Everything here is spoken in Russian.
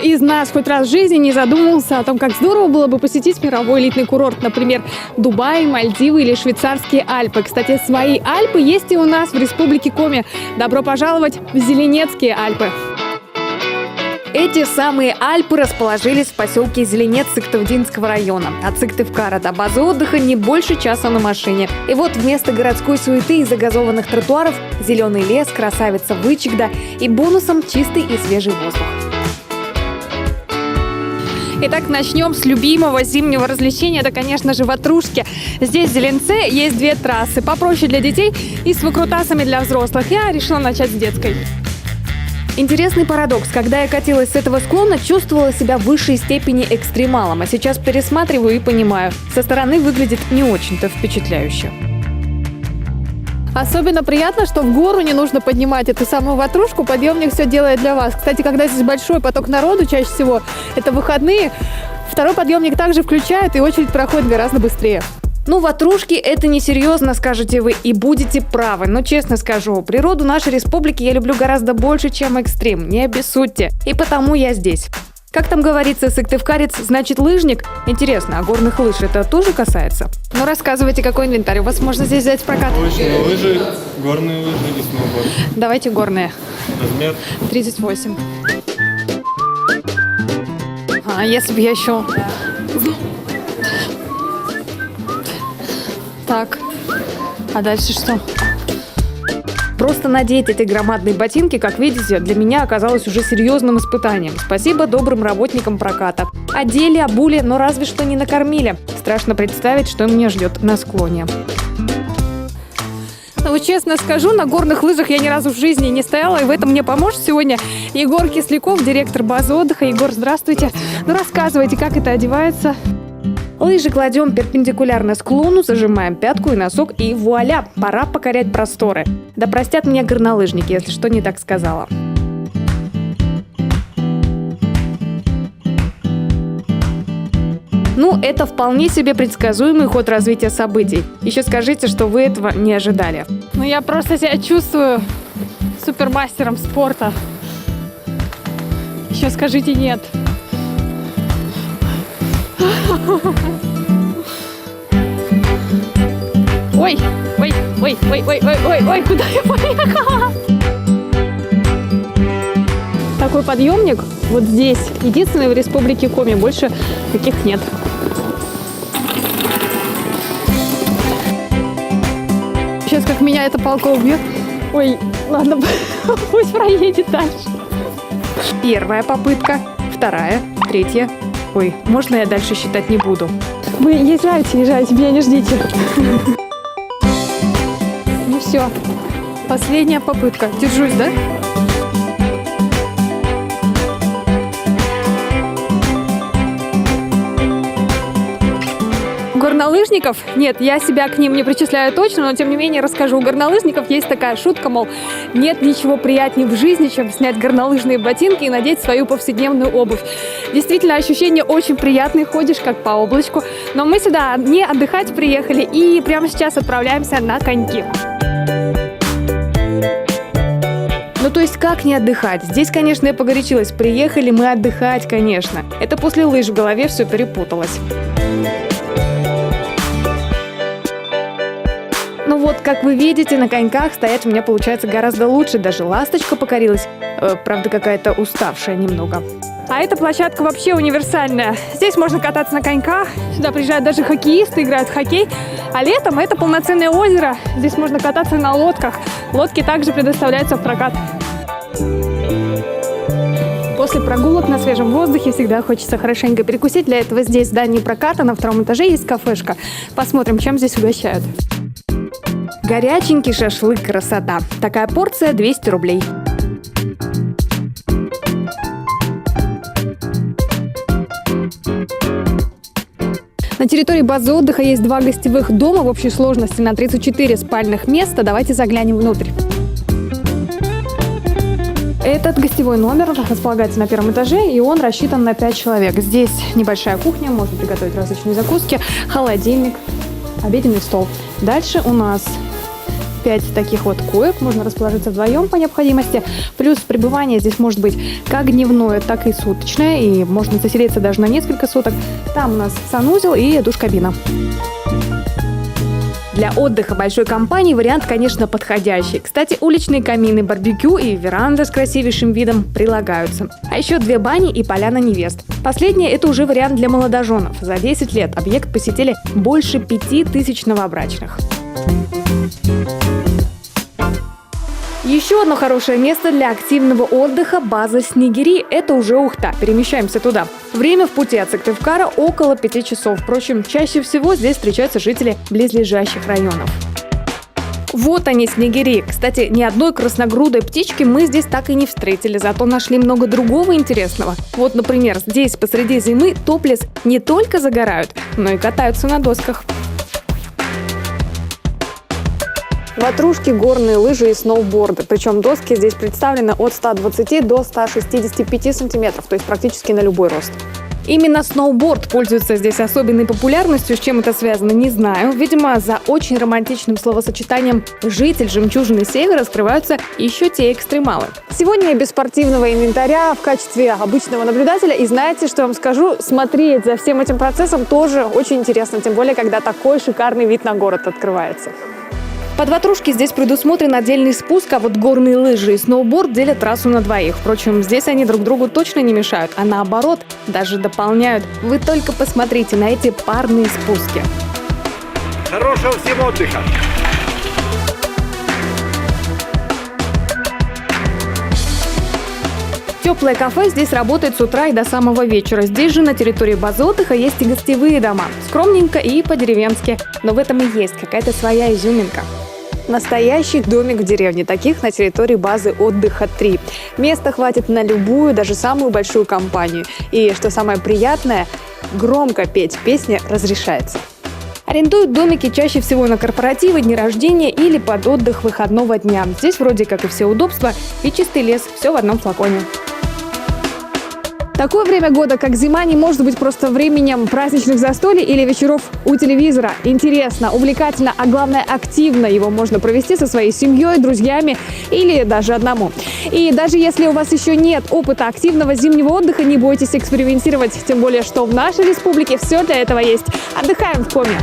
из нас хоть раз в жизни не задумывался о том, как здорово было бы посетить мировой элитный курорт, например, Дубай, Мальдивы или швейцарские Альпы. Кстати, свои Альпы есть и у нас в Республике Коми. Добро пожаловать в Зеленецкие Альпы. Эти самые Альпы расположились в поселке Зеленец Сыктывдинского района. От Сыктывкара до базы отдыха не больше часа на машине. И вот вместо городской суеты и загазованных тротуаров зеленый лес, красавица Вычегда и бонусом чистый и свежий воздух. Итак, начнем с любимого зимнего развлечения. Это, конечно же, ватрушки. Здесь в Зеленце есть две трассы. Попроще для детей и с выкрутасами для взрослых. Я решила начать с детской. Интересный парадокс. Когда я катилась с этого склона, чувствовала себя в высшей степени экстремалом. А сейчас пересматриваю и понимаю, со стороны выглядит не очень-то впечатляюще. Особенно приятно, что в гору не нужно поднимать эту самую ватрушку. Подъемник все делает для вас. Кстати, когда здесь большой поток народу, чаще всего это выходные, второй подъемник также включают, и очередь проходит гораздо быстрее. Ну, ватрушки – это несерьезно, скажете вы, и будете правы. Но честно скажу, природу нашей республики я люблю гораздо больше, чем экстрим. Не обессудьте. И потому я здесь. Как там говорится, сыктывкарец значит лыжник? Интересно, а горных лыж это тоже касается? Ну, рассказывайте, какой инвентарь у вас можно здесь взять в прокат? Лыжные лыжи, горные лыжи и сноуборд. Давайте горные. Размер 38. А если бы я еще... Так, а дальше что? Просто надеть эти громадные ботинки, как видите, для меня оказалось уже серьезным испытанием. Спасибо добрым работникам проката. Одели, обули, но разве что не накормили. Страшно представить, что меня ждет на склоне. Ну, честно скажу, на горных лыжах я ни разу в жизни не стояла, и в этом мне поможет сегодня Егор Кисляков, директор базы отдыха. Егор, здравствуйте. Ну, рассказывайте, как это одевается. Лыжи кладем перпендикулярно склону, зажимаем пятку и носок, и вуаля, пора покорять просторы. Да простят меня горнолыжники, если что не так сказала. Ну, это вполне себе предсказуемый ход развития событий. Еще скажите, что вы этого не ожидали. Ну, я просто себя чувствую супермастером спорта. Еще скажите нет. Ой, ой, ой, ой, ой, ой, ой, ой, куда я поехала? Такой подъемник вот здесь, единственный в Республике Коми, больше таких нет. Сейчас как меня эта палка убьет. Ой, ладно, пусть проедет дальше. Первая попытка, вторая, третья. Ой, можно я дальше считать не буду? Вы езжайте, меня не ждите. Ну все, последняя попытка. Держусь, да? Горнолыжников? Нет, я себя к ним не причисляю точно, но тем не менее расскажу. У горнолыжников есть такая шутка, мол, нет ничего приятнее в жизни, чем снять горнолыжные ботинки и надеть свою повседневную обувь. Действительно, ощущения очень приятные, ходишь как по облачку. Но мы сюда не отдыхать приехали и прямо сейчас отправляемся на коньки. Ну, то есть, как не отдыхать? Здесь, конечно, я погорячилась. Приехали мы отдыхать, конечно. Это после лыж в голове все перепуталось. Ну вот, как вы видите, на коньках стоять у меня получается гораздо лучше. Даже ласточка покорилась. Правда, какая-то уставшая немного. А эта площадка вообще универсальная. Здесь можно кататься на коньках. Сюда приезжают даже хоккеисты, играют в хоккей. А летом это полноценное озеро. Здесь можно кататься на лодках. Лодки также предоставляются в прокат. После прогулок на свежем воздухе всегда хочется хорошенько перекусить. Для этого здесь в здании проката на втором этаже есть кафешка. Посмотрим, чем здесь угощают. Горяченький шашлык, красота. Такая порция 200 рублей. На территории базы отдыха есть 2 гостевых дома в общей сложности на 34 спальных места. Давайте заглянем внутрь. Этот гостевой номер располагается на первом этаже, и он рассчитан на 5 человек. Здесь небольшая кухня, можно приготовить различные закуски, холодильник, обеденный стол. Дальше у нас 5 таких вот коек, можно расположиться вдвоем по необходимости. Плюс пребывание здесь может быть как дневное, так и суточное, и можно заселиться даже на несколько суток. Там у нас санузел и душ-кабина. Для отдыха большой компании вариант, конечно, подходящий. Кстати, уличные камины, барбекю и веранда с красивейшим видом прилагаются. А еще 2 бани и поляна невест. Последнее – это уже вариант для молодоженов. За 10 лет объект посетили больше 5000 новобрачных. Еще одно хорошее место для активного отдыха – база Снегири. Это уже Ухта. Перемещаемся туда. Время в пути от Сыктывкара около 5 часов. Впрочем, чаще всего здесь встречаются жители близлежащих районов. Вот они, Снегири. Кстати, ни одной красногрудой птички мы здесь так и не встретили, зато нашли много другого интересного. Вот, например, здесь посреди зимы топлес не только загорают, но и катаются на досках. Ватрушки, горные лыжи и сноуборды. Причем доски здесь представлены от 120 до 165 сантиметров, то есть практически на любой рост. Именно сноуборд пользуется здесь особенной популярностью. С чем это связано, не знаю. Видимо, за очень романтичным словосочетанием «житель жемчужины севера» скрываются еще те экстремалы. Сегодня я без спортивного инвентаря в качестве обычного наблюдателя. И знаете, что я вам скажу? Смотреть за всем этим процессом тоже очень интересно. Тем более, когда такой шикарный вид на город открывается. Под ватрушки здесь предусмотрен отдельный спуск, а вот горные лыжи и сноуборд делят трассу на двоих. Впрочем, здесь они друг другу точно не мешают, а наоборот, даже дополняют. Вы только посмотрите на эти парные спуски. Хорошего всем отдыха! Теплое кафе здесь работает с утра и до самого вечера. Здесь же на территории базы отдыха есть и гостевые дома. Скромненько и по-деревенски. Но в этом и есть какая-то своя изюминка. Настоящий домик в деревне. Таких на территории базы отдыха 3. Места хватит на любую, даже самую большую компанию. И, что самое приятное, громко петь песни разрешается. Арендуют домики чаще всего на корпоративы, дни рождения или под отдых выходного дня. Здесь вроде как и все удобства, и чистый лес. Все в одном флаконе. Такое время года, как зима, не может быть просто временем праздничных застолий или вечеров у телевизора. Интересно, увлекательно, а главное активно его можно провести со своей семьей, друзьями или даже одному. И даже если у вас еще нет опыта активного зимнего отдыха, не бойтесь экспериментировать. Тем более, что в нашей республике все для этого есть. Отдыхаем в Коми!